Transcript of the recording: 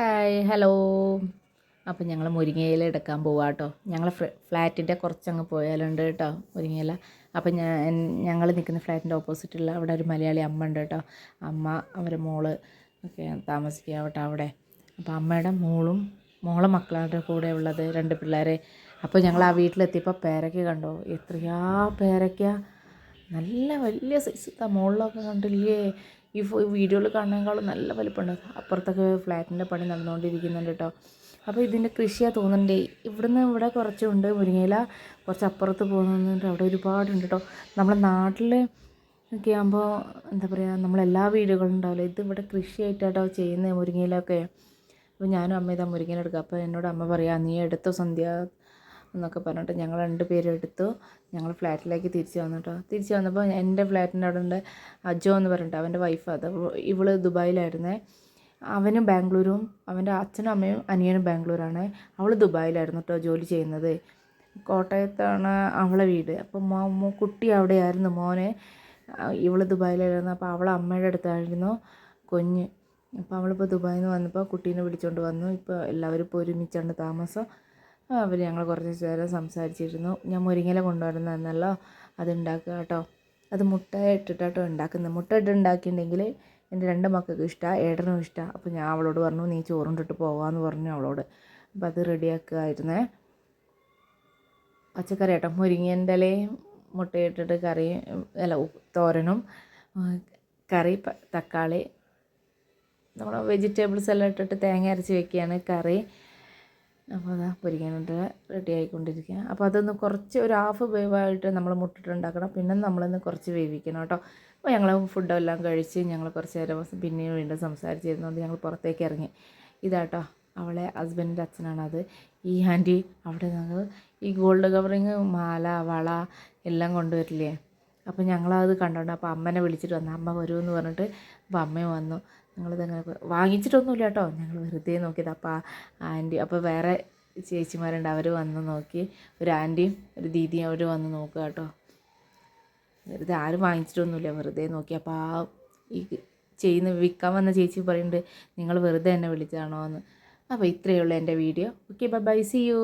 Hi hello. അപ്പം ഞങ്ങൾ മുരിങ്ങയില എടുക്കാൻ പോവാം കേട്ടോ. ഞങ്ങൾ ഫ്ലാറ്റിൻ്റെ കുറച്ചങ്ങ് പോയാലുണ്ട് കേട്ടോ മുരിങ്ങയില. അപ്പം ഞങ്ങൾ നിൽക്കുന്ന ഫ്ലാറ്റിൻ്റെ ഓപ്പോസിറ്റുള്ള അവിടെ ഒരു മലയാളി അമ്മ ഉണ്ട് കേട്ടോ. അമ്മ അവരെ മോള് ഒക്കെ താമസിക്കുക കേട്ടോ അവിടെ. അപ്പോൾ അമ്മയുടെ മോളെ മക്കളുടെ കൂടെ ഉള്ളത് 2 പിള്ളേരെ. അപ്പോൾ ഞങ്ങൾ ആ വീട്ടിലെത്തിയപ്പോൾ പേരയ്ക്ക കണ്ടോ, എത്രയാ പേരയ്ക്ക, നല്ല വലിയ സൈസ്. മുകളിലൊക്കെ കണ്ടില്ലേ, ഈ വീഡിയോയിൽ കാണുന്നതിനേക്കാളും നല്ല വലിപ്പമുണ്ട്. അപ്പുറത്തൊക്കെ ഫ്ലാറ്റിൻ്റെ പണി നടന്നുകൊണ്ടിരിക്കുന്നുണ്ട് കേട്ടോ. അപ്പോൾ ഇതിൻ്റെ കൃഷിയാണ് തോന്നുന്നുണ്ട്. ഇവിടെ കുറച്ചുണ്ട് മുരിങ്ങയില, കുറച്ച് അപ്പുറത്ത് പോകുന്നുണ്ട്, അവിടെ ഒരുപാടുണ്ട് കേട്ടോ. നമ്മുടെ നാട്ടിൽ ഒക്കെ ആകുമ്പോൾ എന്താ പറയുക, നമ്മളെല്ലാ വീടുകളും ഉണ്ടാവില്ല. ഇത് ഇവിടെ കൃഷിയായിട്ടാട്ടോ ചെയ്യുന്നത് മുരിങ്ങയിലൊക്കെ. അപ്പോൾ ഞാനും അമ്മ ഇതാ മുരിങ്ങയില എടുക്കുക. അപ്പോൾ എന്നോട് അമ്മ പറയാം, നീ എടുത്തോ സന്ധ്യ എന്നൊക്കെ പറഞ്ഞിട്ട് ഞങ്ങൾ 2 പേരും എടുത്തു. ഞങ്ങൾ ഫ്ലാറ്റിലേക്ക് തിരിച്ച് വന്നു കേട്ടോ. തിരിച്ച് വന്നപ്പോൾ എൻ്റെ ഫ്ലാറ്റിൻ്റെ അവിടെ ഉണ്ട് അജോ എന്ന് പറഞ്ഞിട്ട്, അവൻ്റെ വൈഫ്. അത് ഇവള് ദുബായിലായിരുന്നേ. അവനും ബാംഗ്ലൂരും, അവൻ്റെ അച്ഛനും അമ്മയും അനിയനും ബാംഗ്ലൂരാണ്. അവൾ ദുബായിലായിരുന്നു കേട്ടോ ജോലി ചെയ്യുന്നത്. കോട്ടയത്താണ് അവളെ വീട്. അപ്പം കുട്ടി അവിടെയായിരുന്നു, മോനെ. ഇവൾ ദുബായിലായിരുന്നു. അപ്പോൾ അവൾ അമ്മയുടെ അടുത്തായിരുന്നു കുഞ്ഞ്. അപ്പോൾ അവളിപ്പോൾ ദുബായിൽ നിന്ന് വന്നപ്പോൾ കുട്ടീനെ വിളിച്ചുകൊണ്ട് വന്നു. ഇപ്പോൾ എല്ലാവരും ഇപ്പോൾ ഒരുമിച്ചാണ് താമസം. അവർ ഞങ്ങൾ കുറച്ച് നേരം സംസാരിച്ചിരുന്നു. ഞാൻ മുരിങ്ങയില കൊണ്ടുവരുന്നതെന്നല്ലോ, അതുണ്ടാക്കുക കേട്ടോ. അത് മുട്ട ഇട്ടിട്ടോ ഉണ്ടാക്കുന്നത്. മുട്ട ഇട്ട് ഉണ്ടാക്കിയിട്ടുണ്ടെങ്കിൽ എൻ്റെ 2 മക്കൾക്ക് ഇഷ്ടമാണ്, ഏട്ടനും ഇഷ്ടമാണ്. അപ്പോൾ ഞാൻ അവളോട് പറഞ്ഞു, നീ ചോറുണ്ടിട്ട് പോകാമെന്ന് പറഞ്ഞു അവളോട്. അപ്പോൾ അത് റെഡിയാക്കുമായിരുന്നേ. പച്ചക്കറി കേട്ടോ, മുരിങ്ങേൻ്റെ ഇലയും മുട്ടയിട്ടിട്ട് കറി, തോരനും കറി, തക്കാളി, നമ്മൾ വെജിറ്റബിൾസ് എല്ലാം ഇട്ടിട്ട് തേങ്ങ അരച്ച് വെക്കുകയാണ് കറി. അപ്പോൾ അതാ പൊരിക്കാനായിട്ട് റെഡി ആയിക്കൊണ്ടിരിക്കുക. അപ്പോൾ അതൊന്ന് കുറച്ച് ഒരു ഹാഫ് വേവായിട്ട് നമ്മൾ മുട്ടിട്ടുണ്ടാക്കണം. പിന്നെ നമ്മളൊന്ന് കുറച്ച് വേവിക്കണം കേട്ടോ. അപ്പോൾ ഞങ്ങൾ ഫുഡെല്ലാം കഴിച്ച് ഞങ്ങൾ കുറച്ച് നേരം പിന്നെയും വീണ്ടും സംസാരിച്ചിരുന്നുകൊണ്ട് ഞങ്ങൾ പുറത്തേക്ക് ഇറങ്ങി. ഇതാട്ടോ അവളെ ഹസ്ബൻഡിൻ്റെ അച്ഛനാണത്. ഈ ആൻറ്റി അവിടെ ഞങ്ങൾ ഈ ഗോൾഡ് കവറിങ്, മാല, വള എല്ലാം കൊണ്ടുവരില്ലേ. അപ്പോൾ ഞങ്ങളത് കണ്ടോണ്ട് അപ്പോൾ അമ്മനെ വിളിച്ചിട്ട് വന്നു. അമ്മ വരുമെന്ന് പറഞ്ഞിട്ട് അപ്പോൾ അമ്മയും വന്നു. ഞങ്ങളിതങ്ങനെ വാങ്ങിച്ചിട്ടൊന്നുമില്ല കേട്ടോ, ഞങ്ങൾ വെറുതെ നോക്കിയത്. അപ്പോൾ ആൻറ്റി, അപ്പോൾ വേറെ ചേച്ചിമാരുണ്ട്, അവർ വന്ന് നോക്കി. ഒരു ആൻറ്റിയും ഒരു ദീദിയും അവർ വന്ന് നോക്കുക കേട്ടോ. വെറുതെ ആരും വാങ്ങിച്ചിട്ടൊന്നുമില്ല, വെറുതെ നോക്കി. അപ്പോൾ ഈ വിൽക്കാൻ വന്ന ചേച്ചി പറയുന്നുണ്ട്, നിങ്ങൾ വെറുതെ എന്നെ വിളിച്ചതാണോ എന്ന്. അപ്പോൾ ഇത്രയേ ഉള്ളൂ എൻ്റെ video. Okay, bye bye, see U.